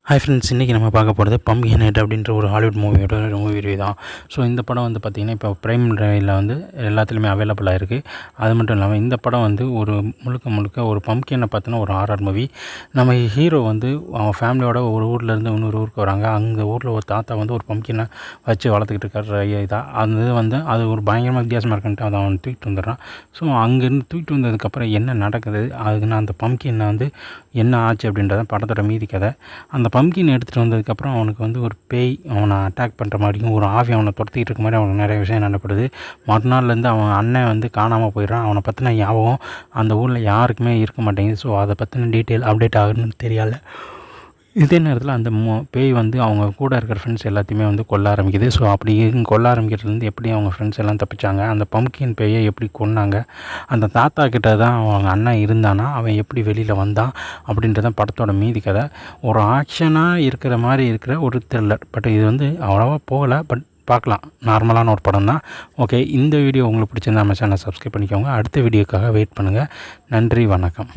Hi friends, இன்றைக்கி நம்ம பார்க்க போகிறது பம்ப்கின் ஹெட் அப்படின்ற ஒரு ஹாலிவுட் மூவியோட மூவி ரிவ்யூ தான். ஸோ இந்த படம் வந்து பார்த்திங்கன்னா இப்போ ப்ரைம் டிரைவில் வந்து எல்லாத்துலேயுமே அவைலபிளாக இருக்குது. அது மட்டும் இல்லாமல் இந்த படம் வந்து ஒரு முழுக்க ஒரு பம்ப்கினை பார்த்தினா ஒரு ஹாரர் மூவி. நம்ம ஹீரோ வந்து அவன் ஃபேமிலியோட ஒரு ஊர்லேருந்து இன்னொரு ஊருக்கு வராங்க. அங்கே ஊரில் ஒரு தாத்தா வந்து ஒரு பம்ப்கினை வச்சு வளர்த்துக்கிட்டு இருக்கார். இதாக அந்த இது வந்து அது ஒரு பயங்கரமாக வித்தியாசமாக இருக்குன்ட்டு அதை அவன் தூக்கிட்டு வந்துடுறான். ஸோ அங்கேருந்து தூக்கிட்டு வந்ததுக்கப்புறம் என்ன நடக்குது, அதுக்குன்னு அந்த பம்ப்கினை வந்து என்ன ஆச்சு அப்படின்றத படத்தோட மீதி கதை. அந்த பம்ப்கின் எடுத்துகிட்டு வந்ததுக்கப்புறம் அவனுக்கு வந்து ஒரு பேய் அவனை அட்டாக் பண்ணுற மாதிரியும் ஒரு ஆவி அவனை துரத்திக்கிட்டு இருக்க மாதிரி அவனுக்கு நிறைய விஷயம் நடப்படுது. மறுநாள்லேருந்து அவன் அண்ணன் வந்து காணாமல் போயிடுறான். அவனை பற்றின ஞாபகம் அந்த ஊரில் யாருக்குமே இருக்க மாட்டேங்குது. ஸோ அதை பற்றின டீட்டெயில் அப்டேட் ஆகுதுன்னு தெரியல. இதே நேரத்தில் அந்த பேய் வந்து அவங்க கூட இருக்கிற ஃப்ரெண்ட்ஸ் எல்லாத்தையுமே வந்து கொல்ல ஆரம்பிக்குது. ஸோ அப்படி கொல்ல ஆரம்பிக்கிறதுலேருந்து எப்படி அவங்க ஃப்ரெண்ட்ஸ் எல்லாம் தப்பிச்சாங்க, அந்த பம்ப்கின் பேயை எப்படி கொன்னாங்க, அந்த தாத்தா கிட்ட தான் அவங்க அண்ணன் இருந்தானா, அவன் எப்படி வெளியில் வந்தான் அப்படின்றத படத்தோட மீதி கதை. ஒரு ஆக்ஷனாக இருக்கிற மாதிரி இருக்கிற ஒரு த்ரில்லர். பட் இது வந்து அவ்வளோவா போகலை. பட் பார்க்கலாம், நார்மலான ஒரு படம் தான். ஓகே, இந்த வீடியோ உங்களுக்கு பிடிச்சிருந்தா நம்ம சேனலை சப்ஸ்கிரைப் பண்ணிக்கோங்க. அடுத்த வீடியோக்காக வெயிட் பண்ணுங்கள். நன்றி, வணக்கம்.